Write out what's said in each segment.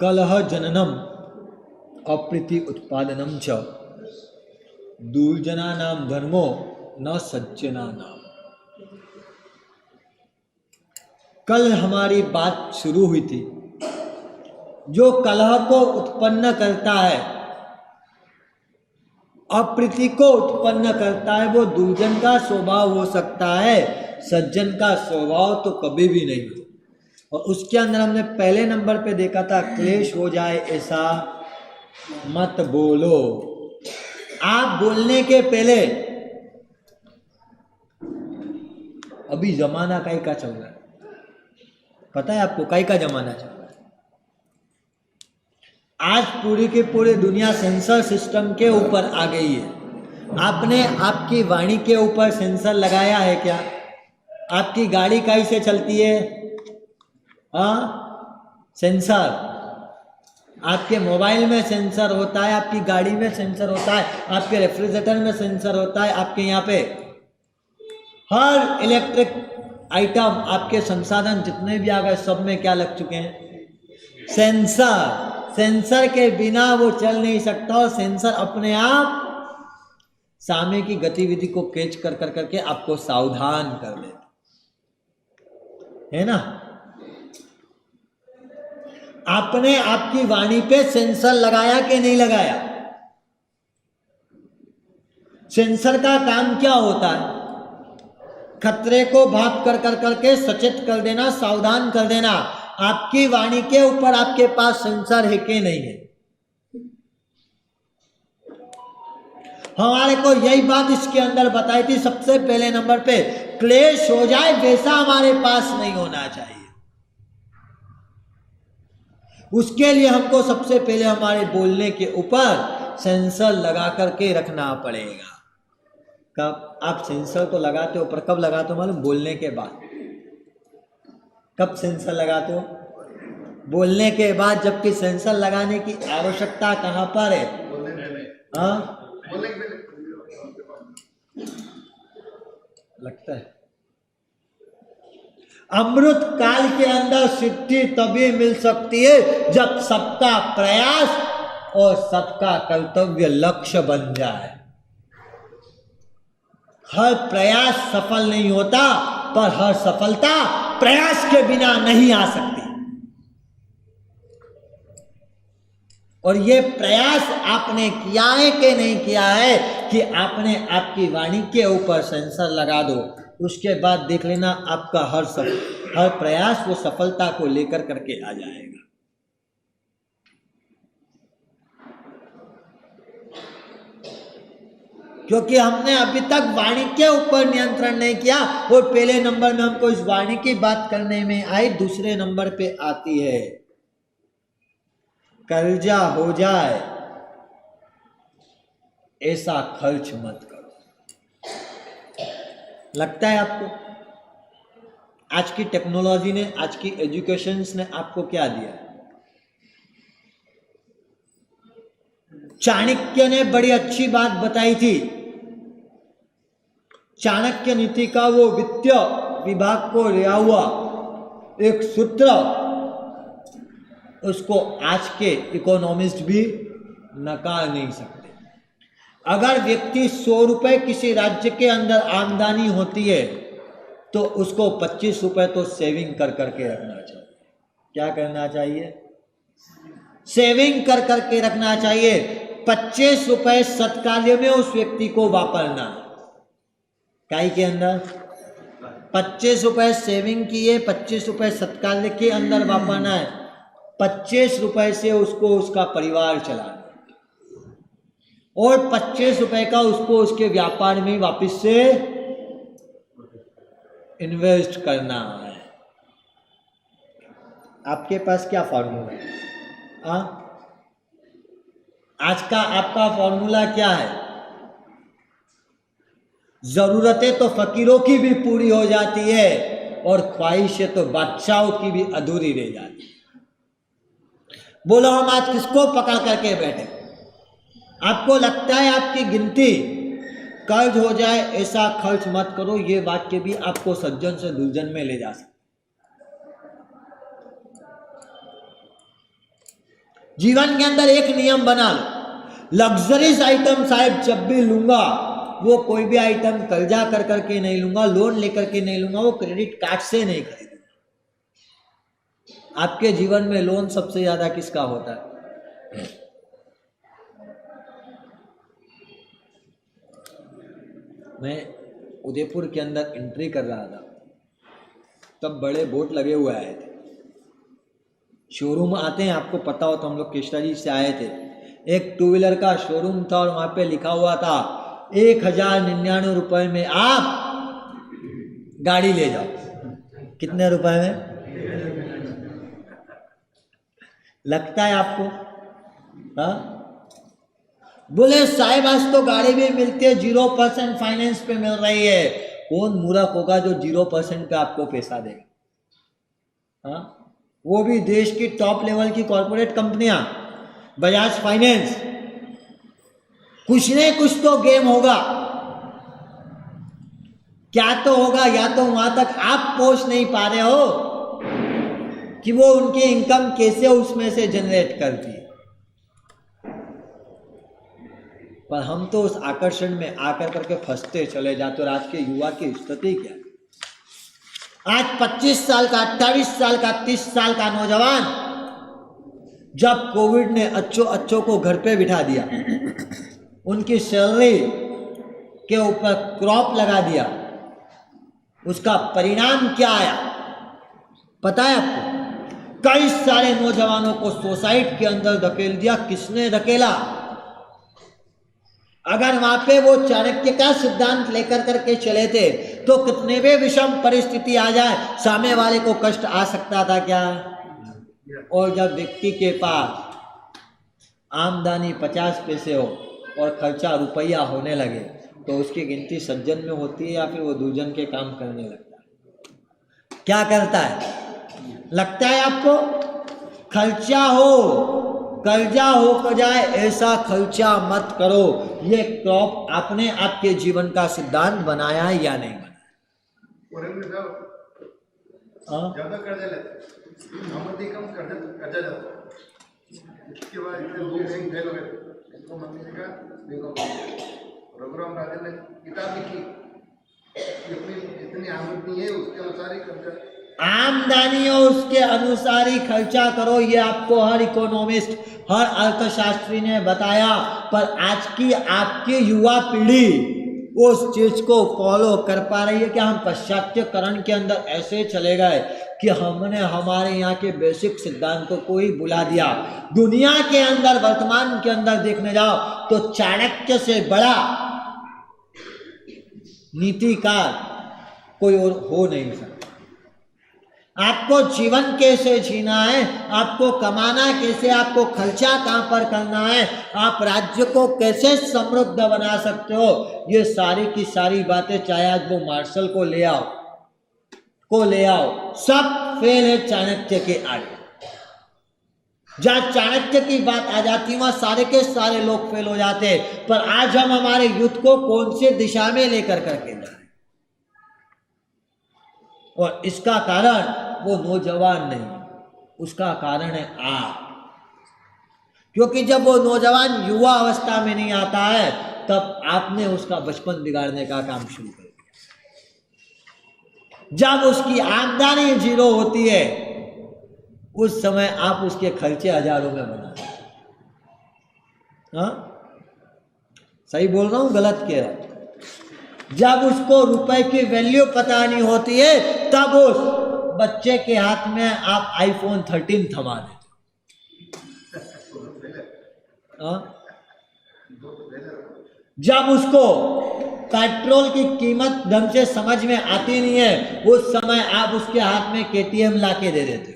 कलह जननम अप्रीति उत्पादनम च दुर्जना नाम धर्मो न सज्जना नाम। कल हमारी बात शुरू हुई थी, जो कलह को उत्पन्न करता है, अप्रीति को उत्पन्न करता है, वो दुर्जन का स्वभाव हो सकता है, सज्जन का स्वभाव तो कभी भी नहीं। और उसके अंदर हमने पहले नंबर पे देखा था, क्लेश हो जाए ऐसा मत बोलो। आप बोलने के पहले, अभी जमाना काई का चल रहा है, पता है आपको काई का जमाना चल रहा है? आज पूरी की पूरी दुनिया सेंसर सिस्टम के ऊपर आ गई है। आपने आपकी वाणी के ऊपर सेंसर लगाया है क्या? आपकी गाड़ी कैसे चलती है? सेंसर। आपके मोबाइल में सेंसर होता है, आपकी गाड़ी में सेंसर होता है, आपके रेफ्रिजरेटर में सेंसर होता है, आपके यहाँ पे हर इलेक्ट्रिक आइटम, आपके संसाधन जितने भी आ गए सब में क्या लग चुके हैं? सेंसर। सेंसर के बिना वो चल नहीं सकता, और सेंसर अपने आप सामने की गतिविधि को कैच कर करके आपको सावधान कर देता है ना। आपने आपकी वाणी पे सेंसर लगाया कि नहीं लगाया? सेंसर का काम क्या होता है? खतरे को भाप कर करके सचेत कर देना, सावधान कर देना। आपकी वाणी के ऊपर आपके पास सेंसर है कि नहीं है? हमारे को यही बात इसके अंदर बताई थी सबसे पहले नंबर पे, क्लेश हो जाए वैसा हमारे पास नहीं होना चाहिए। उसके लिए हमको सबसे पहले हमारे बोलने के ऊपर सेंसर लगा करके रखना पड़ेगा। कब आप सेंसर तो लगाते हो, पर कब लगाते हो मालूम? बोलने के बाद। कब सेंसर लगाते हो? बोलने के बाद। जबकि सेंसर लगाने की आवश्यकता कहां पर है? लगता है अमृत काल के अंदर सिद्धि तभी मिल सकती है जब सबका प्रयास और सबका कर्तव्य लक्ष्य बन जाए। हर प्रयास सफल नहीं होता, पर हर सफलता प्रयास के बिना नहीं आ सकती। और ये प्रयास आपने किया है कि नहीं किया है, कि आपने आपकी वाणी के ऊपर सेंसर लगा दो, उसके बाद देख लेना आपका हर प्रयास वो सफलता को लेकर करके आ जाएगा। क्योंकि हमने अभी तक वाणी के ऊपर नियंत्रण नहीं किया। और पहले नंबर में हमको इस वाणी की बात करने में आई, दूसरे नंबर पे आती है कर्जा हो जाए ऐसा खर्च मत करो। लगता है आपको आज की टेक्नोलॉजी ने, आज की एजुकेशन ने आपको क्या दिया? चाणक्य ने बड़ी अच्छी बात बताई थी। चाणक्य नीति का वो वित्तीय विभाग को लिया हुआ एक सूत्र, उसको आज के इकोनॉमिस्ट भी नकार नहीं सकते। अगर व्यक्ति 100 रुपए किसी राज्य के अंदर आमदनी होती है तो उसको 25 रुपए तो सेविंग कर करके रखना चाहिए। क्या करना चाहिए? सेविंग कर करके रखना चाहिए। 25 रुपए सत्कार्य में उस व्यक्ति को वापरना। काय के अंदर 25 रुपए सेविंग किए, 25 रुपए सत्कार्य के अंदर वापरना है। 25 रुपए से उसको उसका परिवार चलाना, और 25 रुपए का उसको उसके व्यापार में वापस से इन्वेस्ट करना है। आपके पास क्या फॉर्मूला है? आज का आपका फॉर्मूला क्या है? जरूरतें तो फकीरों की भी पूरी हो जाती है, और ख्वाहिशें तो बादशाहों की भी अधूरी रह जाती है। बोलो हम आज किसको पकड़ करके बैठे? आपको लगता है आपकी गिनती कर्ज हो जाए ऐसा खर्च मत करो, ये वाक्य भी आपको सज्जन से दुर्जन में ले जा सकता। जीवन के अंदर एक नियम बना लो, लग्जरीज आइटम साहब जब भी लूंगा वो कोई भी आइटम कर्जा कर करके नहीं लूंगा, लोन लेकर के नहीं लूंगा, वो क्रेडिट कार्ड से नहीं खरीदूंगा। आपके जीवन में लोन सबसे ज्यादा किसका होता है? मैं उदयपुर के अंदर एंट्री कर रहा था, तब बड़े बोर्ड लगे हुए आए थे। शोरूम आते हैं, आपको पता हो तो हम लोग कृष्णाजी से आए थे। एक टू व्हीलर का शोरूम था और वहां पे लिखा हुआ था 1099 रुपए में आप गाड़ी ले जाओ। कितने रुपए में लगता है आपको? हाँ, बोले साहब आज तो गाड़ी भी मिलती है 0% फाइनेंस पे मिल रही है। कौन मूर्ख होगा जो 0% पे आपको पैसा देगा? हाँ, वो भी देश की टॉप लेवल की कॉर्पोरेट कंपनियां, बजाज फाइनेंस। कुछ न कुछ तो गेम होगा। क्या तो होगा, या तो वहां तक आप पहुंच नहीं पा रहे हो कि वो उनकी इनकम कैसे उसमें से जनरेट करती है। पर हम तो उस आकर्षण में आकर करके फंसते चले जाते। और आज के युवा की स्थिति क्या है? आज 25 साल का, 28 साल का, 30 साल का नौजवान, जब कोविड ने अच्छों को घर पे बिठा दिया, उनकी सैलरी के ऊपर क्रॉप लगा दिया, उसका परिणाम क्या आया पता है आपको? कई सारे नौजवानों को सुसाइड के अंदर धकेल दिया। किसने धकेला? अगर वहां पे वो चाणक्य का सिद्धांत लेकर करके चले थे तो कितने भी विषम परिस्थिति आ जाए, सामने वाले को कष्ट आ सकता था क्या? और जब व्यक्ति के पास आमदनी 50 पैसे हो और खर्चा रुपया होने लगे तो उसकी गिनती सज्जन में होती है या फिर वो दुर्जन के काम करने लगता है? क्या करता है? लगता है आपको? खर्चा हो, कर्जा हो जाए, ऐसा खर्चा मत करो। ये क्रॉप आपने आपके जीवन का सिद्धांत बनाया है या नहीं बनाया? ज्यादा कर्जा लेते, आमदनी कम कर्जा जाता। इसके बाद लोग बैंक फेल हो गए, इसको मंत्री का देखो रघुराम राजन ने किताब लिखी, इतनी आमदनी है उसके अनुसार ही कर्जा, आमदनी हो उसके अनुसार ही खर्चा करो। ये आपको हर इकोनॉमिस्ट, हर अर्थशास्त्री ने बताया। पर आज की आपकी युवा पीढ़ी उस चीज को फॉलो कर पा रही है कि हम पाश्चात्यकरण के अंदर ऐसे चले गए कि हमने हमारे यहाँ के बेसिक सिद्धांतों को ही भुला दिया। दुनिया के अंदर, वर्तमान के अंदर देखने जाओ तो चाणक्य से बड़ा नीतिकार कोई और हो नहीं सकता। आपको जीवन कैसे जीना है, आपको कमाना कैसे, आपको खर्चा कहाँ पर करना है, आप राज्य को कैसे समृद्ध बना सकते हो, ये सारी की सारी बातें, चाहे आज वो मार्शल को ले आओ, सब फेल है चाणक्य के आगे। जहाँ चाणक्य की बात आ जाती वहां सारे के सारे लोग फेल हो जाते। पर आज हम हमारे युद्ध को कौन सी दिशा में लेकर करके जा रहे हैं? और इसका कारण वो नौजवान नहीं, उसका कारण है आप। क्योंकि जब वो नौजवान युवा अवस्था में नहीं आता है तब आपने उसका बचपन बिगाड़ने का काम शुरू कर दिया। जब उसकी आमदनी 0 होती है उस समय आप उसके खर्चे हजारों में बनाते हैं। हाँ, सही बोल रहा हूं गलत कह रहा हूं? जब उसको रुपए की वैल्यू पता नहीं होती है तब उस बच्चे के हाथ में आप आईफोन 13 थमा देते। जब उसको पेट्रोल की कीमत ढंग से समझ में आती नहीं है उस समय आप उसके हाथ में KTM लाके दे देते।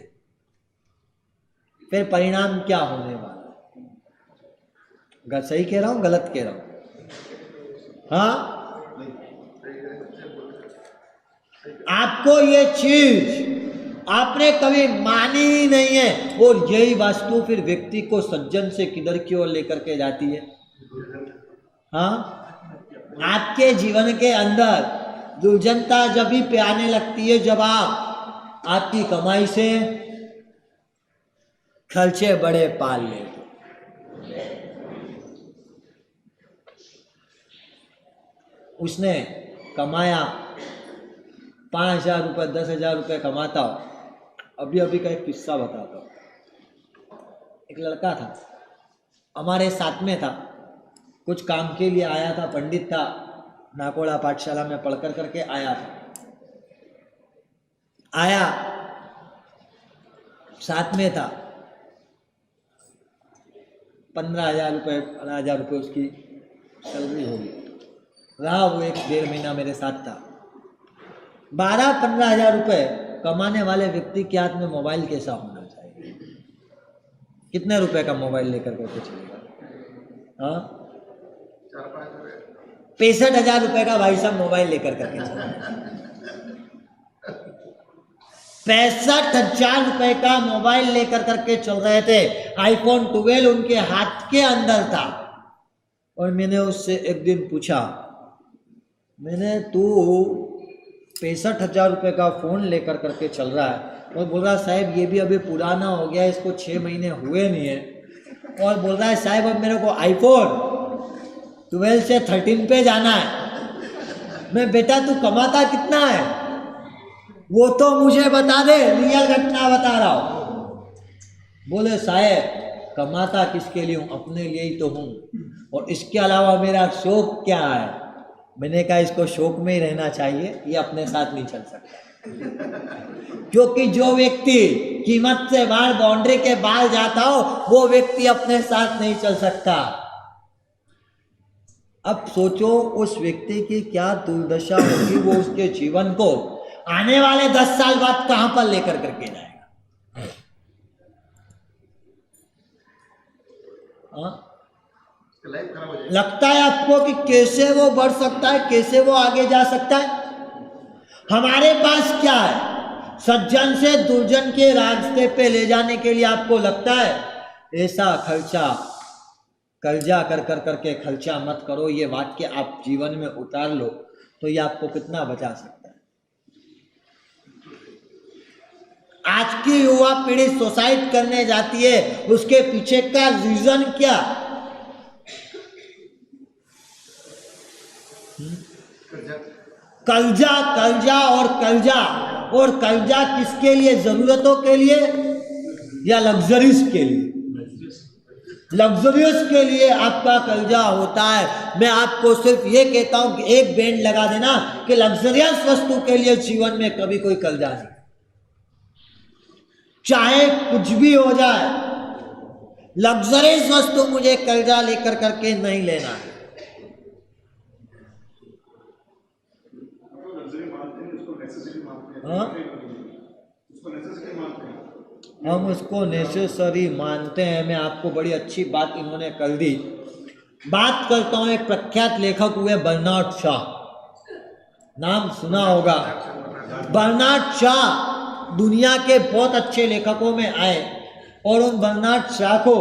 फिर परिणाम क्या होने वाला? सही कह रहा हूं गलत कह रहा हूं? हाँ, आपको ये चीज आपने कभी मानी ही नहीं है और यही वस्तु फिर व्यक्ति को सज्जन से किधर की ओर लेकर के जाती है। हाँ, आपके जीवन के अंदर दुर्जनता जब भी पे आने लगती है जब आप आपकी कमाई से खर्चे बड़े पाल ले। उसने कमाया 5,000 रुपये, 10,000 रुपये कमाता हो। अभी अभी का एक किस्सा बताता हूँ। एक लड़का था, हमारे साथ में था, कुछ काम के लिए आया था, पंडित था, नाकोड़ा पाठशाला में पढ़कर करके आया था। आया, साथ में था, 15,000 रुपये, 15,000 रुपये उसकी सैलरी होगी। रहा वो 1-1.5 महीना मेरे साथ था। 12-15,000 रुपये कमाने वाले व्यक्ति के हाथ में मोबाइल कैसा होना चाहिए? कितने रुपए का मोबाइल लेकर करके चलेगा? हाँ, 65,000 रुपये का भाई साहब मोबाइल लेकर करके चलेगा। 65,000 रुपये का मोबाइल लेकर करके चल रहे थे। आईफोन 12 उनके हाथ के अंदर था। और मैंने उससे एक दिन पूछा, मैंने तू 65,000 रुपये का फ़ोन लेकर करके चल रहा है, और बोल रहा साहब ये भी अभी पुराना हो गया, इसको 6 महीने हुए नहीं है। और बोल रहा है साहब अब मेरे को आईफोन 12 से 13 पे जाना है। मैं बेटा तू कमाता कितना है वो तो मुझे बता दे, रियल घटना बता रहा हूँ। बोले साहब कमाता किसके लिए हूँ, अपने लिए ही तो हूँ, और इसके अलावा मेरा शौक क्या है? मैंने कहा इसको शौक में ही रहना चाहिए, ये अपने साथ नहीं चल सकता। क्योंकि जो व्यक्ति कीमत से बाहर, बाउंड्री के बाहर जाता हो, वो व्यक्ति अपने साथ नहीं चल सकता। अब सोचो उस व्यक्ति की क्या दुर्दशा होगी, वो उसके जीवन को आने वाले 10 साल बाद कहां पर लेकर करके जाएगा। लगता है आपको कि कैसे वो बढ़ सकता है, कैसे वो आगे जा सकता है? हमारे पास क्या है? सज्जन से दुर्जन के रास्ते पे ले जाने के लिए आपको लगता है ऐसा खर्चा, कर्जा कर कर करके खर्चा मत करो, ये वाक्य आप जीवन में उतार लो तो ये आपको कितना बचा सकता है। आज की युवा पीढ़ी सुसाइड करने जाती है, उसके पीछे का रीजन क्या? कर्जा, कर्जा और कर्जा। और कर्जा किसके लिए? जरूरतों के लिए या लग्जरीज के लिए? लग्जरियस के लिए आपका कर्जा होता है। मैं आपको सिर्फ ये कहता हूं कि एक बैंड लगा देना कि लग्जरियस वस्तु के लिए जीवन में कभी कोई कर्जा नहीं, चाहे कुछ भी हो जाए, लग्जरियस वस्तु मुझे कर्जा लेकर करके नहीं लेना है। हाँ? हम उसको नेसेसरी मानते हैं। मैं आपको बड़ी अच्छी बात इन्होंने कर दी। बात करता हूं, एक प्रख्यात लेखक हुए बर्नार्ड शॉ, नाम सुना होगा। बर्नार्ड शॉ दुनिया के बहुत अच्छे लेखकों में आए, और उन बर्नार्ड शॉ को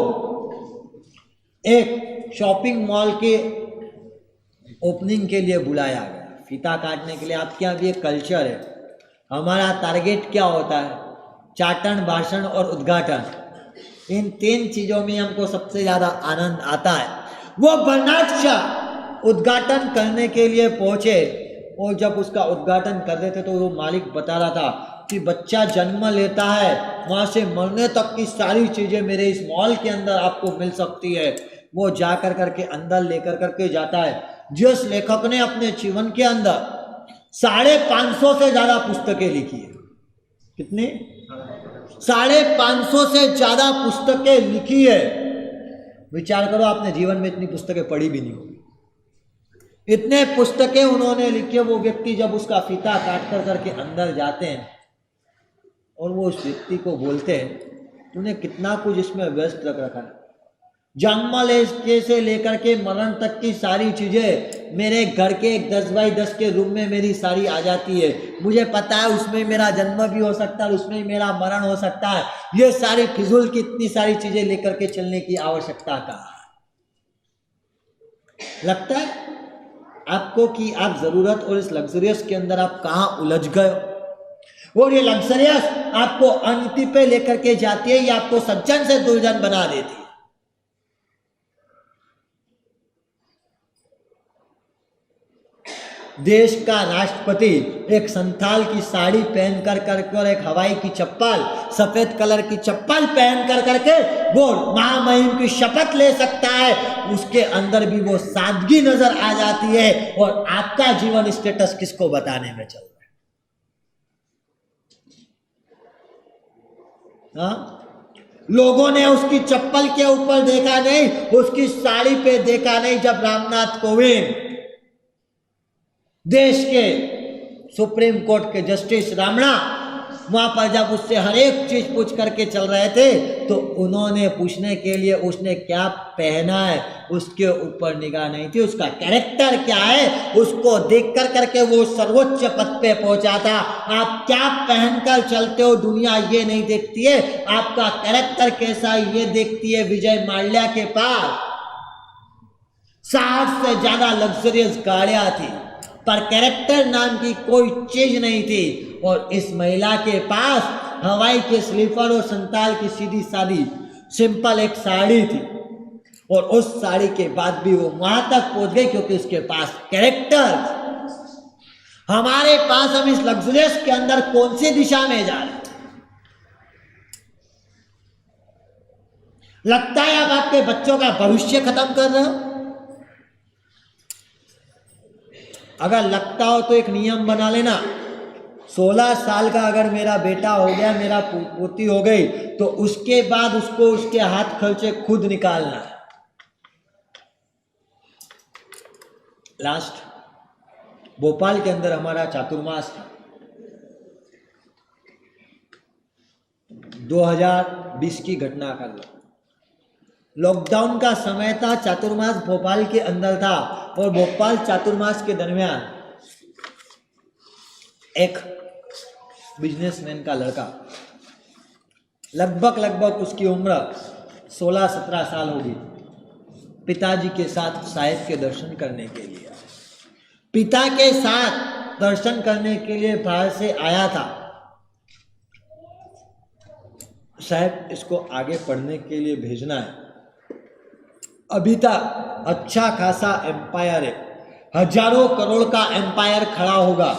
एक शॉपिंग मॉल के ओपनिंग के लिए बुलाया गया, फीता काटने के लिए। आपके यहाँ भी एक कल्चर है। हमारा टारगेट क्या होता है? चाटन, भाषण और उद्घाटन। इन 3 चीजों में हमको सबसे ज्यादा आनंद आता है। वो बर्नार्ड शॉ उद्घाटन करने के लिए पहुंचे, और जब उसका उद्घाटन कर रहे थे तो वो मालिक बता रहा था कि बच्चा जन्म लेता है, वहां से मरने तक की सारी चीजें मेरे इस मॉल के अंदर आपको मिल सकती है। वो जाकर करके अंदर लेकर करके जाता है। जिस लेखक ने अपने जीवन के अंदर 550 से ज्यादा पुस्तकें लिखी है, कितनी? 550 से ज्यादा पुस्तकें लिखी है। विचार करो, आपने जीवन में इतनी पुस्तकें पढ़ी भी नहीं होगी। इतने पुस्तकें उन्होंने लिखी है। वो व्यक्ति जब उसका फीता काट कर करके अंदर जाते हैं, और वो उस व्यक्ति को बोलते हैं तूने कितना कुछ इसमें व्यस्त रख रखा है, जन्म से लेकर के मरण तक की सारी चीजें मेरे घर के एक 10 बाई 10 के रूम में मेरी सारी आ जाती है। मुझे पता है उसमें मेरा जन्म भी हो सकता है, उसमें मेरा मरण हो सकता है। ये सारी फिजूल की इतनी सारी चीजें लेकर के चलने की आवश्यकता कहाँ है? लगता है आपको कि आप जरूरत और इस लग्जरियस के अंदर आप कहाँ उलझ गए? और ये लग्जरियस आपको अनति पे लेकर के जाती है, ये आपको सज्जन से दुर्जन बना देती है। देश का राष्ट्रपति एक संथाल की साड़ी पहन कर करके और एक हवाई की चप्पल, सफेद कलर की चप्पल पहन कर करके वो महामहिम की शपथ ले सकता है, उसके अंदर भी वो सादगी नजर आ जाती है। और आपका जीवन स्टेटस किसको बताने में चल रहा है? लोगों ने उसकी चप्पल के ऊपर देखा नहीं, उसकी साड़ी पे देखा नहीं। जब रामनाथ कोविंद देश के सुप्रीम कोर्ट के जस्टिस रामणा वहां पर जब उससे हर एक चीज पूछ करके चल रहे थे, तो उन्होंने पूछने के लिए उसने क्या पहना है उसके ऊपर निगाह नहीं थी, उसका कैरेक्टर क्या है उसको देख कर करके वो सर्वोच्च पद पे पहुंचा था। आप क्या पहनकर चलते हो दुनिया ये नहीं देखती है, आपका कैरेक्टर कैसा है ये देखती है। विजय माल्या के पास 60 से ज्यादा लग्जरियस गाड़ियां थी, पर कैरेक्टर नाम की कोई चीज नहीं थी। और इस महिला के पास हवाई के स्लीपर और संताल की सीधी सादी सिंपल एक साड़ी थी, और उस साड़ी के बाद भी वो वहां तक पहुंच गई क्योंकि उसके पास कैरेक्टर। हमारे पास हम इस लग्जरियस के अंदर कौन सी दिशा में जा रहे हैं? लगता है आप आपके बच्चों का भविष्य खत्म कर रहे हो। अगर लगता हो तो एक नियम बना लेना, 16 साल का अगर मेरा बेटा हो गया, मेरा पोती हो गई, तो उसके बाद उसको उसके हाथ खर्चे खुद निकालना है। लास्ट भोपाल के अंदर हमारा चातुर्मास था, 2020 की घटना कर लो। लॉकडाउन का समय था, चातुर्मास भोपाल के अंदर था, और भोपाल चातुर्मास के दरमियान एक बिजनेसमैन का लड़का, लगभग उसकी उम्र 16-17 साल होगी, पिताजी के साथ साहिब के दर्शन करने के लिए, पिता के साथ दर्शन करने के लिए बाहर से आया था। साहब इसको आगे पढ़ने के लिए भेजना है, अभी तक अच्छा खासा एम्पायर है, हजारों करोड़ का एम्पायर खड़ा होगा,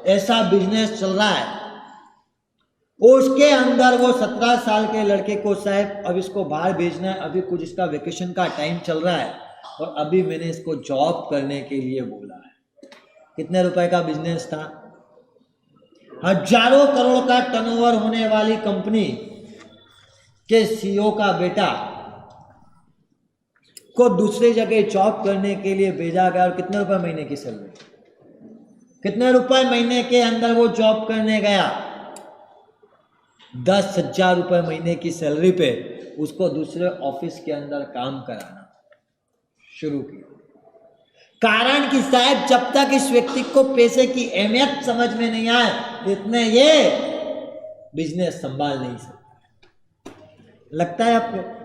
ऐसा बिजनेस चल रहा है। उसके अंदर वो 17 साल के लड़के को साहब अब इसको बाहर भेजना है, अभी कुछ इसका वेकेशन का टाइम चल रहा है, और अभी मैंने इसको जॉब करने के लिए बोला है। कितने रुपए का बिजनेस था? हजारों करोड़ का टर्नओवर होने वाली कंपनी के सीईओ का बेटा को दूसरी जगह जॉब करने के लिए भेजा गया। और कितने रुपए महीने की सैलरी, कितने रुपए महीने के अंदर वो जॉब करने गया? 10,000 रुपए महीने की सैलरी पे उसको दूसरे ऑफिस के अंदर काम कराना शुरू किया। कारण कि साहब जब तक इस व्यक्ति को पैसे की अहमियत समझ में नहीं आए, इतने ये बिजनेस संभाल नहीं सकता। लगता है आपको,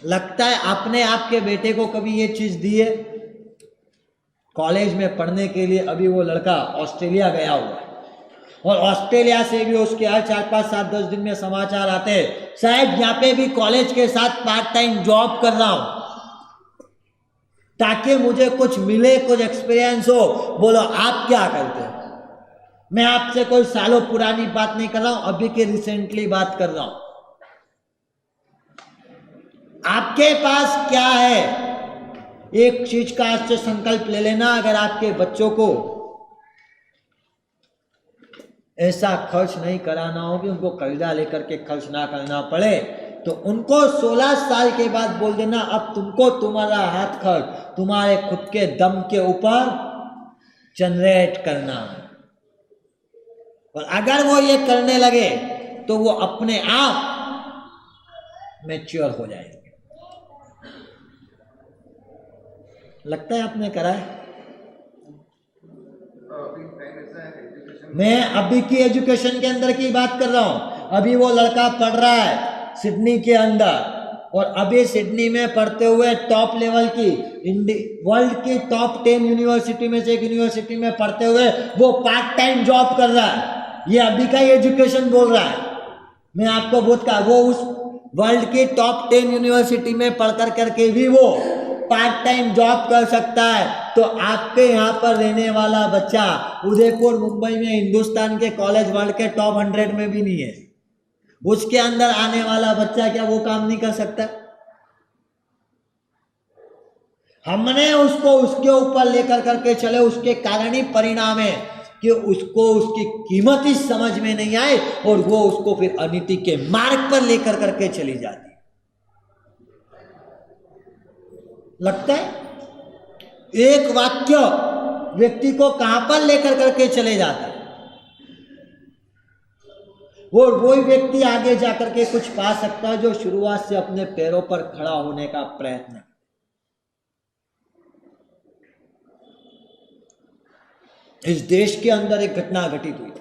लगता है आपने आपके बेटे को कभी ये चीज दी है? कॉलेज में पढ़ने के लिए अभी वो लड़का ऑस्ट्रेलिया गया हुआ है, और ऑस्ट्रेलिया से भी उसके हर 4, 5, 7, 10 दिन में समाचार आते हैं, साहब यहाँ पे भी कॉलेज के साथ पार्ट टाइम जॉब कर रहा हूं ताकि मुझे कुछ मिले, कुछ एक्सपीरियंस हो। बोलो आप क्या करते हो? मैं आपसे कोई सालों पुरानी बात नहीं कर रहा हूं, अभी के रिसेंटली बात कर रहा हूं। आपके पास क्या है? एक चीज का आज से संकल्प ले लेना, अगर आपके बच्चों को ऐसा खर्च नहीं कराना हो कि उनको कर्जा लेकर के खर्च ना करना पड़े, तो उनको 16 साल के बाद बोल देना अब तुमको तुम्हारा हाथ खर्च तुम्हारे खुद के दम के ऊपर जनरेट करना है। और अगर वो ये करने लगे तो वो अपने आप मैच्योर हो जाएंगे। लगता है आपने करा है? मैं अभी की एजुकेशन के अंदर की बात कर रहा हूं। अभी वो लड़का पढ़ रहा है सिडनी के अंदर, और अभी सिडनी में पढ़ते हुए टॉप लेवल की वर्ल्ड की टॉप 10 यूनिवर्सिटी में से एक यूनिवर्सिटी में पढ़ते हुए वो पार्ट टाइम जॉब कर रहा है। ये अभी का एजुकेशन बोल रहा है। मैं आपको बहुत का वो उस वर्ल्ड की टॉप 10 यूनिवर्सिटी में पढ़कर करके भी वो पार्ट टाइम जॉब कर सकता है। तो आपके यहाँ पर रहने वाला बच्चा उदयपुर मुंबई में हिंदुस्तान के कॉलेज वर्ल्ड के टॉप 100 में भी नहीं है, उसके अंदर आने वाला बच्चा क्या वो काम नहीं कर सकता? हमने उसको उसके ऊपर लेकर करके चले, उसके कारण ही परिणाम है कि उसको उसकी कीमत ही समझ में नहीं आए और वो उसको फिर अनीति के मार्ग पर लेकर करके चली जाती। लगता है एक वाक्य व्यक्ति को कहां पर लेकर करके चले जाता है और वही व्यक्ति आगे जाकर के कुछ पा सकता है जो शुरुआत से अपने पैरों पर खड़ा होने का प्रयत्न। इस देश के अंदर एक घटना घटित हुई।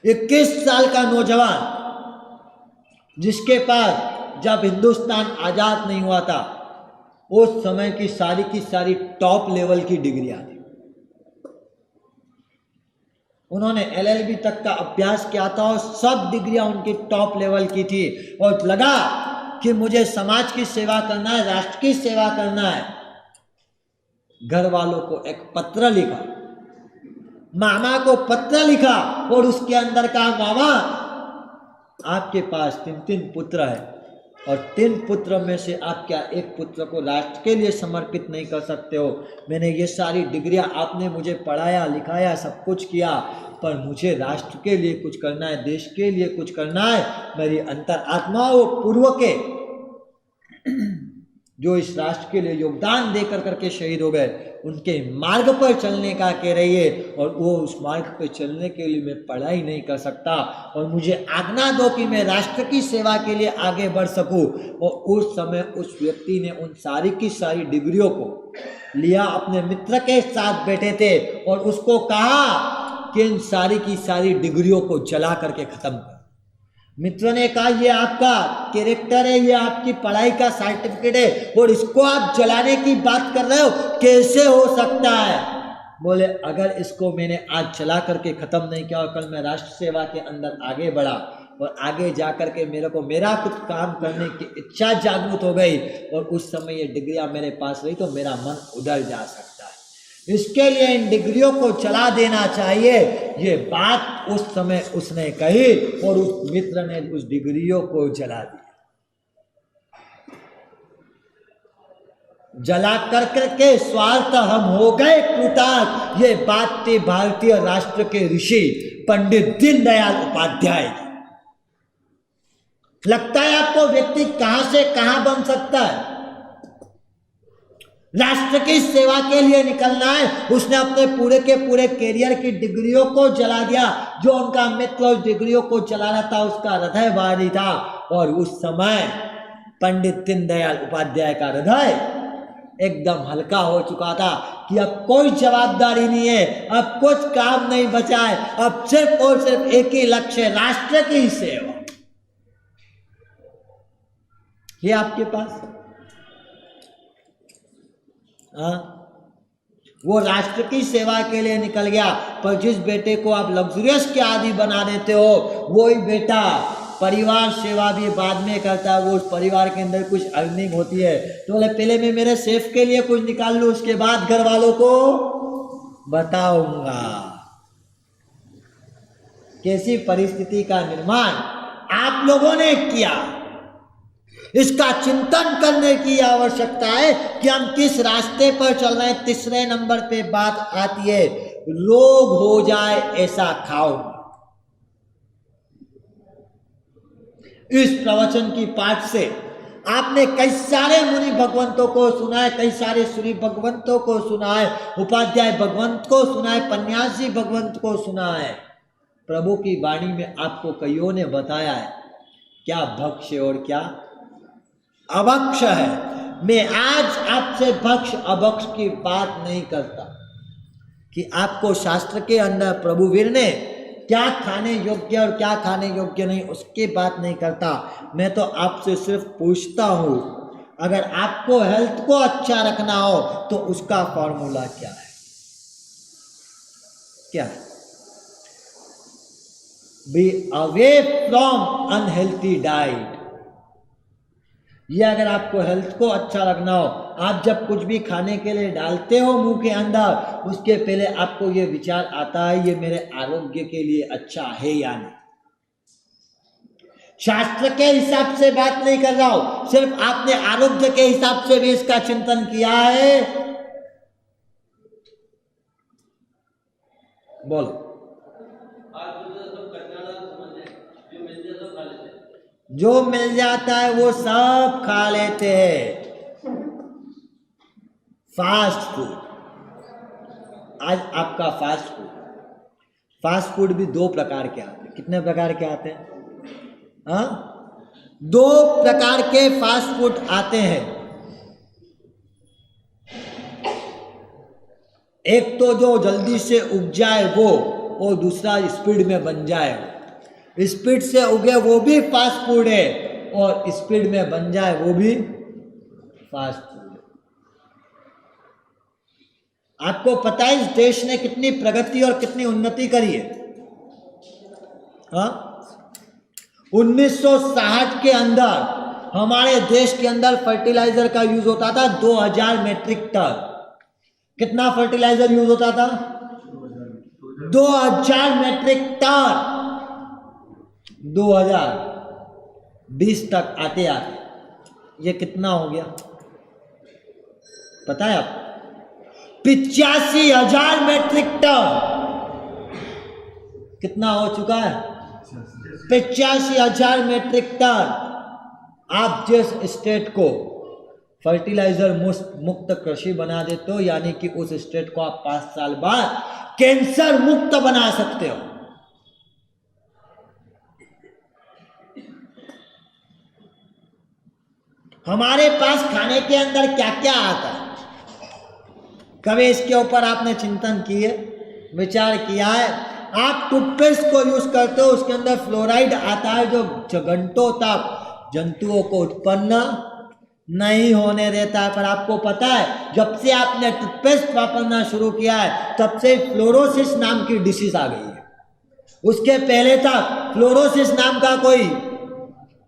21 साल का नौजवान जिसके पास जब हिंदुस्तान आजाद नहीं हुआ था उस समय की सारी टॉप लेवल की डिग्रियां थी। उन्होंने एलएलबी तक का अभ्यास किया था और सब डिग्रियां उनकी टॉप लेवल की थी और लगा कि मुझे समाज की सेवा करना है, राष्ट्र की सेवा करना है। घर वालों को एक पत्र लिखा, मामा को पत्र लिखा और उसके अंदर कहा मामा आपके पास 3 पुत्र है और 3 पुत्र में से आप क्या एक पुत्र को राष्ट्र के लिए समर्पित नहीं कर सकते हो? मैंने ये सारी डिग्रियां आपने मुझे पढ़ाया लिखाया सब कुछ किया पर मुझे राष्ट्र के लिए कुछ करना है, देश के लिए कुछ करना है। मेरी अंतरात्मा वो पूर्व के जो इस राष्ट्र के लिए योगदान देकर करके शहीद हो गए उनके मार्ग पर चलने का कह रही है और वो उस मार्ग पर चलने के लिए मैं पढ़ाई नहीं कर सकता और मुझे आज्ञा दो कि मैं राष्ट्र की सेवा के लिए आगे बढ़ सकूं। और उस समय उस व्यक्ति ने उन सारी की सारी डिग्रियों को लिया, अपने मित्र के साथ बैठे थे और उसको कहा कि इन सारी की सारी डिग्रियों को जला करके खत्म कर। मित्र ने कहा ये आपका कैरेक्टर है, ये आपकी पढ़ाई का सर्टिफिकेट है और इसको आप जलाने की बात कर रहे हो, कैसे हो सकता है? बोले अगर इसको मैंने आज जला करके खत्म नहीं किया और कल मैं राष्ट्र सेवा के अंदर आगे बढ़ा और आगे जा करके मेरे को मेरा कुछ काम करने की इच्छा जागृत हो गई और उस समय ये डिग्रियां मेरे पास रही तो मेरा मन उधर जा सकता है, इसके लिए इन डिग्रियों को चला देना चाहिए। ये बात उस समय उसने कही और उस मित्र ने उस डिग्रियों को जला दिया। जला कर करके स्वार्थ हम हो गए कृतार्थ। ये बात थी भारतीय राष्ट्र के ऋषि पंडित दीनदयाल उपाध्याय की। लगता है आपको व्यक्ति कहां से कहां बन सकता है? राष्ट्र की सेवा के लिए निकलना है, उसने अपने पूरे के पूरे करियर की डिग्रियों को जला दिया। जो उनका मित्र उस डिग्रियों को जला रहा था उसका हृदय भारी था और उस समय पंडित दीनदयाल उपाध्याय का हृदय एकदम हल्का हो चुका था कि अब कोई जवाबदारी नहीं है, अब कुछ काम नहीं बचा है, अब सिर्फ और सिर्फ एक ही लक्ष्य, राष्ट्र की सेवा। ये आपके पास वो राष्ट्र की सेवा के लिए निकल गया, पर जिस बेटे को आप लग्जरियस के आदि बना देते हो वही बेटा परिवार सेवा भी बाद में करता है। वो उस परिवार के अंदर कुछ अर्निंग होती है तो बोले पहले मैं मेरे सेफ के लिए कुछ निकाल लूं, उसके बाद घर वालों को बताऊंगा। कैसी परिस्थिति का निर्माण आप लोगों ने किया, इसका चिंतन करने की आवश्यकता है कि हम किस रास्ते पर चल रहे हैं। तीसरे नंबर पे बात आती है रोग हो जाए ऐसा खाओ। इस प्रवचन की पाठ से आपने कई सारे मुनि भगवंतों को सुना है, कई सारे सूर्य भगवंतों को सुना है, उपाध्याय भगवंत को सुना है, पन्यासी भगवंत को सुना है। प्रभु की वाणी में आपको कईयों ने बताया है क्या भक्ष और क्या अभक्ष है। मैं आज आपसे भक्ष अभक्ष की बात नहीं करता कि आपको शास्त्र के अंदर प्रभुवीर ने क्या खाने योग्य और क्या खाने योग्य नहीं उसकी बात नहीं करता। मैं तो आपसे सिर्फ पूछता हूं अगर आपको हेल्थ को अच्छा रखना हो तो उसका फॉर्मूला क्या है? क्या है? Be away from unhealthy diet. ये अगर आपको हेल्थ को अच्छा रखना हो, आप जब कुछ भी खाने के लिए डालते हो मुंह के अंदर, उसके पहले आपको ये विचार आता है ये मेरे आरोग्य के लिए अच्छा है या नहीं। शास्त्र के हिसाब से बात नहीं कर रहा हूं, सिर्फ आपने आरोग्य के हिसाब से भी इसका चिंतन किया है? बोलो। जो मिल जाता है वो सब खा लेते हैं। फास्ट फूड, आज आपका फास्ट फूड भी दो प्रकार के आते हैं। कितने प्रकार के आते हैं? हाँ, दो प्रकार के फास्ट फूड आते हैं। एक तो जो जल्दी से उग जाए वो, और दूसरा स्पीड में बन जाए। स्पीड से उगे वो भी फास्ट फूड है, और स्पीड में बन जाए वो भी फास्ट फूड है। आपको पता है इस देश ने कितनी प्रगति और कितनी उन्नति करी है? हाँ, 1960 के अंदर हमारे देश के अंदर फर्टिलाइजर का यूज होता था 2000 मेट्रिक टन। कितना फर्टिलाइजर यूज होता था? 2000 मेट्रिक टन। 2020 तक आते आते ये कितना हो गया पता है आपको? 85,000 मेट्रिक टन। कितना हो चुका है? 85,000 मेट्रिक टन। आप जिस स्टेट को फर्टिलाइजर मुक्त कृषि बना देते हो, यानी कि उस स्टेट को आप 5 साल बाद कैंसर मुक्त बना सकते हो। हमारे पास खाने के अंदर क्या क्या आता है? कभी इसके ऊपर आपने चिंतन किए, विचार किया है? आप टूथपेस्ट को यूज करते हो, उसके अंदर फ्लोराइड आता है जो घंटों तक जंतुओं को उत्पन्न नहीं होने देता है। पर आपको पता है जब से आपने टूथपेस्ट वापरना शुरू किया है तब से फ्लोरोसिस नाम की डिसीज आ गई है। उसके पहले तक फ्लोरोसिस नाम का कोई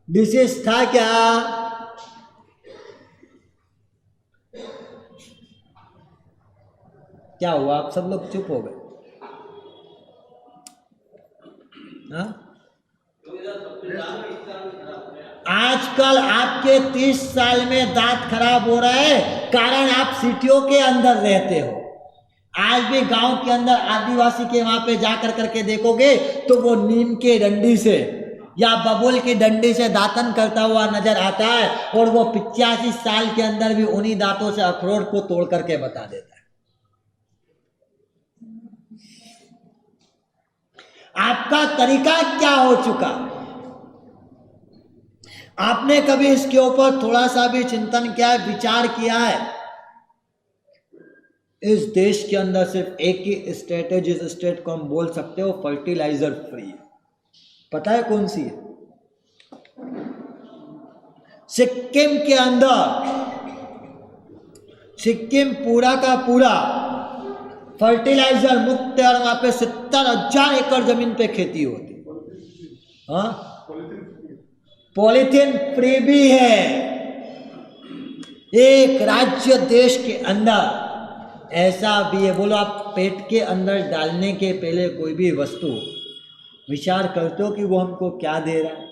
डिसीज था क्या? क्या हुआ? आप सब लोग चुप हो गए? आजकल आपके 30 साल में दांत खराब हो रहे हैं, कारण आप सिटियों के अंदर रहते हो। आज भी गांव के अंदर आदिवासी के वहां पे जाकर करके देखोगे तो वो नीम के डंडी से या बबूल की डंडी से दातन करता हुआ नजर आता है, और वो 85 साल के अंदर भी उन्हीं दांतों से अखरोट को तोड़ करके बता देता है। आपका तरीका क्या हो चुका? आपने कभी इसके ऊपर थोड़ा सा भी चिंतन किया है, विचार किया है? इस देश के अंदर सिर्फ एक ही स्टेट है जिस स्टेट को हम बोल सकते हो फर्टिलाइजर फ्री है। पता है कौन सी है? सिक्किम के अंदर, सिक्किम पूरा का पूरा फर्टिलाइजर मुक्त है, और वहां पे 70,000 एकड़ जमीन पे खेती होती। हाँ, पॉलीथीन फ्री भी है। एक राज्य देश के अंदर ऐसा भी है। बोलो, आप पेट के अंदर डालने के पहले कोई भी वस्तु विचार करते हो कि वो हमको क्या दे रहा है?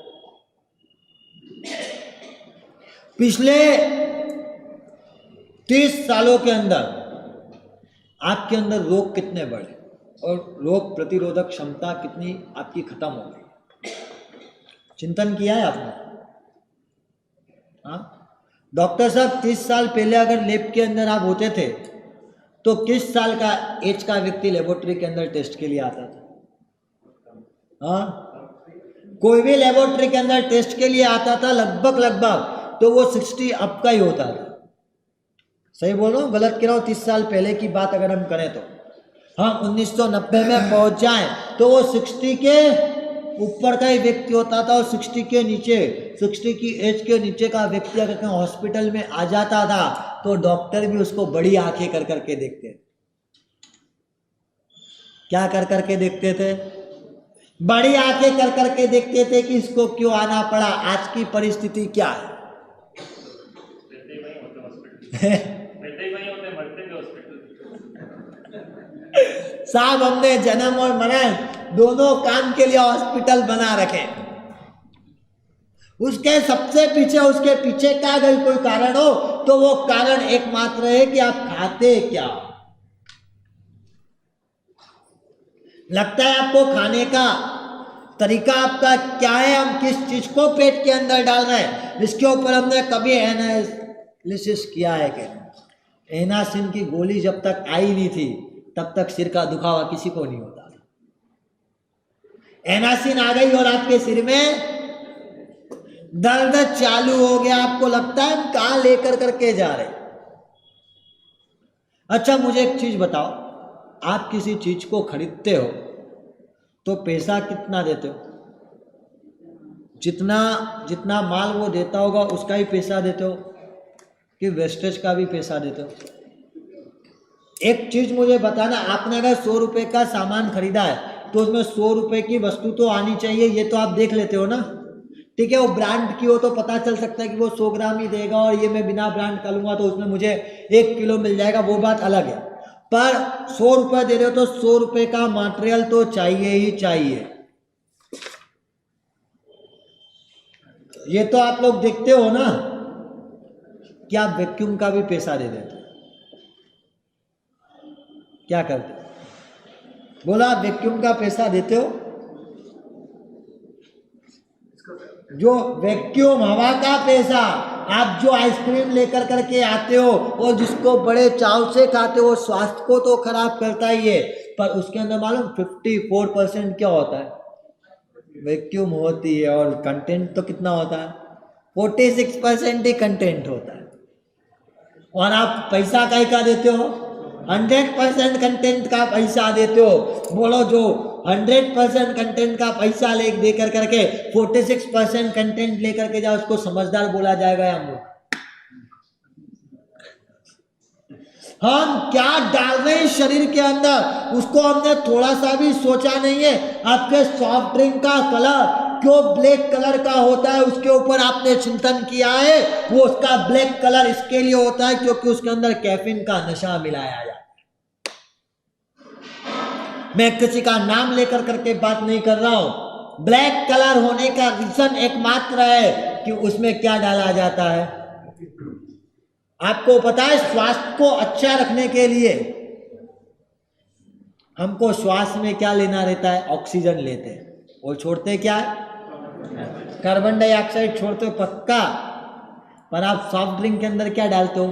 पिछले 30 सालों के अंदर आपके अंदर रोग कितने बढ़े और रोग प्रतिरोधक क्षमता कितनी आपकी खत्म हो गई? चिंतन किया है आपने? हाँ, डॉक्टर साहब 30 साल पहले अगर लैब के अंदर आप होते थे तो किस साल का एज का व्यक्ति लेबोरेटरी के अंदर टेस्ट के लिए आता था? हाँ, कोई भी लेबोरेटरी के अंदर टेस्ट के लिए आता था लगभग तो वो 60 अप का ही होता था। सही बोल रहा हूँ, गलत कह रहा हूँ? 30 साल पहले की बात अगर हम करें तो हम 1990 में पहुंच जाएं तो वो 60 के ऊपर का ही व्यक्ति होता था, और 60 के नीचे, 60 की एज के नीचे का व्यक्ति अगर कहीं हॉस्पिटल में आ जाता था तो डॉक्टर भी उसको बड़ी आंखें कर करके देखते थे। क्या कर करके देखते थे? बड़ी आंखें कर करके देखते थे कि इसको क्यों आना पड़ा। आज की परिस्थिति क्या है? साहब, हमने जन्म और मरण दोनों काम के लिए हॉस्पिटल बना रखे। उसके सबसे पीछे, उसके पीछे का अगर कोई कारण हो तो वो कारण एकमात्र है कि आप खाते क्या। लगता है आपको खाने का तरीका आपका क्या है, हम किस चीज को पेट के अंदर डाल रहे हैं, इसके ऊपर हमने कभी एनालिसिस किया है कि एनासिन की गोली जब तक आई नहीं थी तब तक सिर का दुखावा किसी को नहीं होता। एनासिन आ गई और आपके सिर में दर्द चालू हो गया, आपको लगता है हम कहां लेकर करके जा रहे। अच्छा, मुझे एक चीज बताओ, आप किसी चीज को खरीदते हो तो पैसा कितना देते हो? जितना जितना माल वो देता होगा उसका ही पैसा देते हो कि वेस्टेज का भी पैसा देते हो? एक चीज मुझे बताना, आपने अगर 100 रुपए का सामान खरीदा है तो उसमें 100 रुपए की वस्तु तो आनी चाहिए, ये तो आप देख लेते हो ना। ठीक है, वो ब्रांड की हो तो पता चल सकता है कि वो 100 ग्राम ही देगा और ये मैं बिना ब्रांड का लूंगा तो उसमें मुझे 1 किलो मिल जाएगा, वो बात अलग है। पर 100 रुपए दे रहे हो तो 100 रुपए का मटेरियल तो चाहिए ही चाहिए। ये तो आप लोग देखते हो ना कि आप वैक्यूम का भी पैसा दे देते हो। क्या करते हो? बोला, आप वैक्यूम का पैसा देते हो? जो वैक्यूम हवा का पैसा, आप जो आइसक्रीम लेकर करके आते हो और जिसको बड़े चाव से खाते हो, स्वास्थ्य को तो खराब करता ही है, पर उसके अंदर मालूम 54% क्या होता है? वैक्यूम होती है। और कंटेंट तो कितना होता है? 46% ही कंटेंट होता है। और आप पैसा काहे का देते हो? 100% कंटेंट का पैसा देते हो। बोलो, जो 100% कंटेंट का पैसा ले देकर करके 46% कंटेंट लेकर के जाओ, उसको समझदार बोला जाएगा या मूर्ख? हम क्या डाल रहे हैं शरीर के अंदर, उसको हमने थोड़ा सा भी सोचा नहीं है। आपके सॉफ्ट ड्रिंक का कलर क्यों ब्लैक कलर का होता है, उसके ऊपर आपने चिंतन किया है? वो उसका ब्लैक कलर इसके लिए होता है क्योंकि उसके अंदर कैफीन का नशा मिलाया जाता है। मैं किसी का नाम लेकर करके बात नहीं कर रहा हूं। ब्लैक कलर होने का रीजन एकमात्र है कि उसमें क्या डाला जाता है। आपको पता है, स्वास्थ्य को अच्छा रखने के लिए हमको श्वास में क्या लेना रहता है? ऑक्सीजन लेते हैं और छोड़ते क्या है? कार्बन डाइऑक्साइड छोड़ते हो पक्का। पर आप सॉफ्ट ड्रिंक के अंदर क्या डालते हो?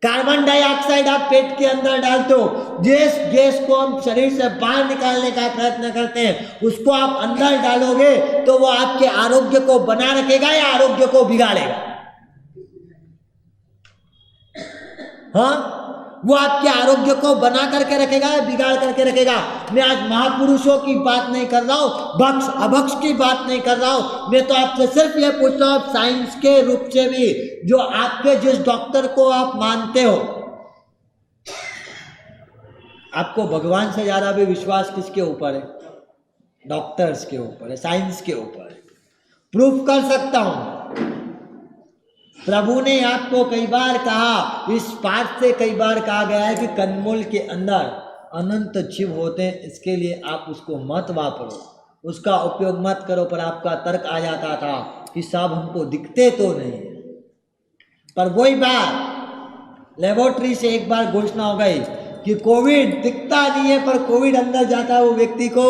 कार्बन डाइऑक्साइड आप पेट के अंदर डालते हो। जिस गैस को हम शरीर से बाहर निकालने का प्रयत्न करते हैं, उसको आप अंदर डालोगे तो वो आपके आरोग्य को बना रखेगा या आरोग्य को बिगाड़ेगा? हाँ, वो आपके आरोग्य को बना करके रखेगा या बिगाड़ करके रखेगा? मैं आज महापुरुषों की बात नहीं कर रहा हूं, भक्ष अभक्ष की बात नहीं कर रहा हूं। मैं तो आपसे सिर्फ ये पूछ रहा हूं, साइंस के रूप से भी, जो आपके जिस डॉक्टर को आप मानते हो, आपको भगवान से ज्यादा भी विश्वास किसके ऊपर है? डॉक्टर्स के ऊपर है, साइंस के ऊपर है। प्रूफ कर सकता हूं। प्रभु ने आपको कई बार कहा, इस पाठ से कई बार कहा गया है कि कंदमूल के अंदर अनंत जीव होते हैं, इसके लिए आप उसको मत वापरो, उसका उपयोग मत करो। पर आपका तर्क आ जाता था कि साहब हमको दिखते तो नहीं। पर वही बात, लेबोरेटरी से एक बार घोषणा हो गई कि कोविड दिखता नहीं है पर कोविड अंदर जाता है, वो व्यक्ति को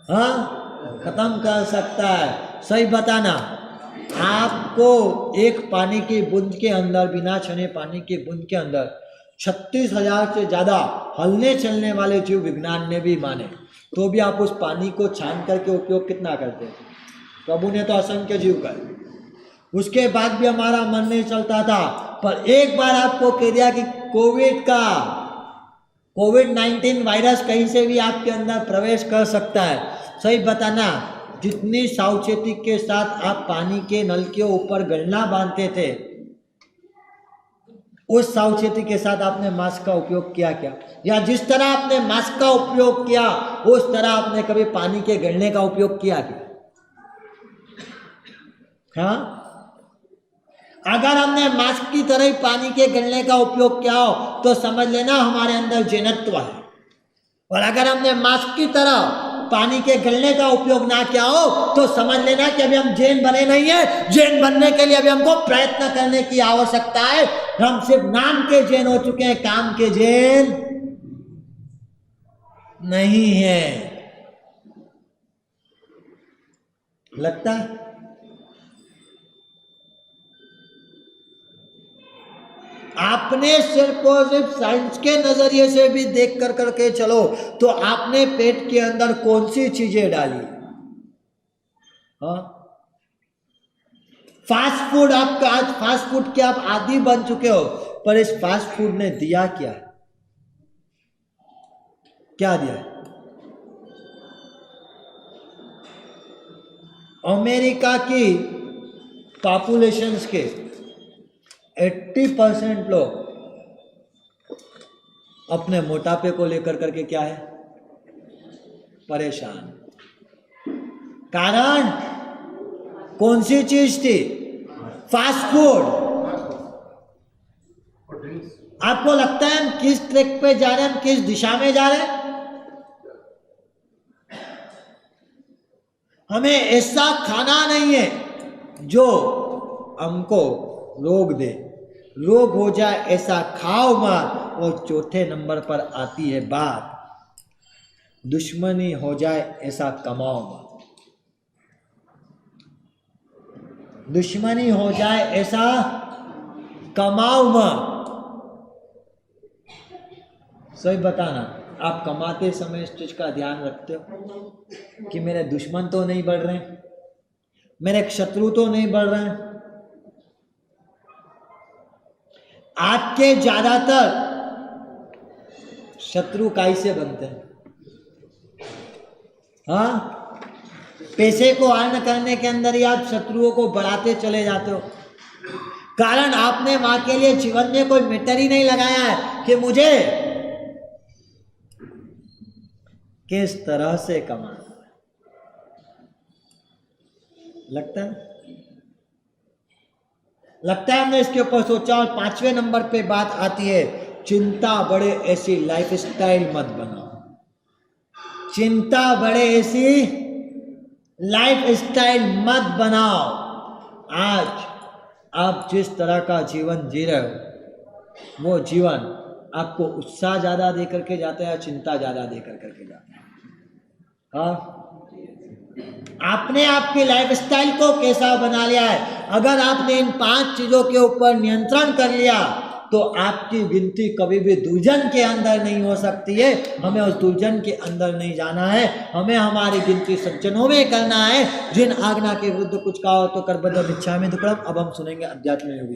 हाँ खत्म कर सकता है। सही बताना, आपको एक पानी की बूंद के अंदर, बिना छने पानी की बूंद के अंदर 36,000 से ज्यादा हलने चलने वाले जीव विज्ञान ने भी माने, तो भी आप उस पानी को छान करके उपयोग कितना करते हैं? प्रभु ने तो असंख्य जीव कर, उसके बाद भी हमारा मन नहीं चलता था। पर एक बार आपको कह दिया कि कोविड-19 वायरस कहीं से भी आपके अंदर प्रवेश कर सकता है। सही बताना, जितनी सावचेती के साथ आप पानी के नल के ऊपर गलना बांधते थे, उस सावचेती के साथ आपने मास्क का उपयोग किया क्या? या जिस तरह आपने मास्क का उपयोग किया उस तरह आपने कभी पानी के गिरने का उपयोग किया क्या? हाँ, अगर हमने मास्क की तरह ही पानी के गिरने का उपयोग किया हो तो समझ लेना हमारे अंदर जैनत्व है। और अगर हमने मास्क की तरह पानी के गलने का उपयोग ना किया हो तो समझ लेना कि अभी हम जैन बने नहीं है। जैन बनने के लिए अभी हमको प्रयत्न करने की आवश्यकता है। हम सिर्फ नाम के जैन हो चुके हैं, काम के जैन नहीं है। लगता है आपने सिर्फ और सिर्फ साइंस के नजरिए से भी देख कर करके चलो तो आपने पेट के अंदर कौन सी चीजें डाली? हाँ, फास्ट फूड। आपका आज फास्ट फूड के आप आदी बन चुके हो, पर इस फास्ट फूड ने दिया क्या? क्या दिया? अमेरिका की पॉपुलेशंस के 80% लोग अपने मोटापे को लेकर करके क्या है? परेशान। कारण कौन सी चीज थी? Fast food. आपको लगता है हम किस ट्रैक पे जा रहे हैं, हम किस दिशा में जा रहे हैं? हमें ऐसा खाना नहीं है जो हमको रोग दे, रोग हो जाए ऐसा खाओ मत। और चौथे नंबर पर आती है बात, दुश्मनी हो जाए ऐसा कमाओ मत। दुश्मनी हो जाए ऐसा कमाओ मत। सही बताना, आप कमाते समय इस चीज का ध्यान रखते हो कि मेरे दुश्मन तो नहीं बढ़ रहे हैं, मेरे शत्रु तो नहीं बढ़ रहे हैं? आपके ज्यादातर शत्रु काई से बनते हैं? हाँ, पैसे को अर्न करने के अंदर ही आप शत्रुओं को बढ़ाते चले जाते हो। कारण आपने वहां के लिए जीवन में कोई मीटर ही नहीं लगाया है कि मुझे किस तरह से कमाना है। लगता है हमने इसके ऊपर सोचा। और 5वें नंबर पे बात आती है, चिंता बढ़े ऐसी लाइफस्टाइल मत बनाओ। चिंता बढ़े ऐसी लाइफस्टाइल मत बनाओ। आज आप जिस तरह का जीवन जी रहे हो वो जीवन आपको उत्साह ज्यादा दे करके जाता है या चिंता ज्यादा दे करके जाता है? हाँ, आपने आपकी लाइफस्टाइल को कैसा बना लिया है? अगर आपने इन 5 चीजों के ऊपर नियंत्रण कर लिया तो आपकी गिनती कभी भी दुर्जन के अंदर नहीं हो सकती है। हमें उस दुर्जन के अंदर नहीं जाना है, हमें हमारी गिनती सज्जनों में करना है। जिन आज्ञा के विरुद्ध कुछ कहा हो तो कर बदल इच्छा में दुकड़म। अब हम सुनेंगे अध्यात्म योग।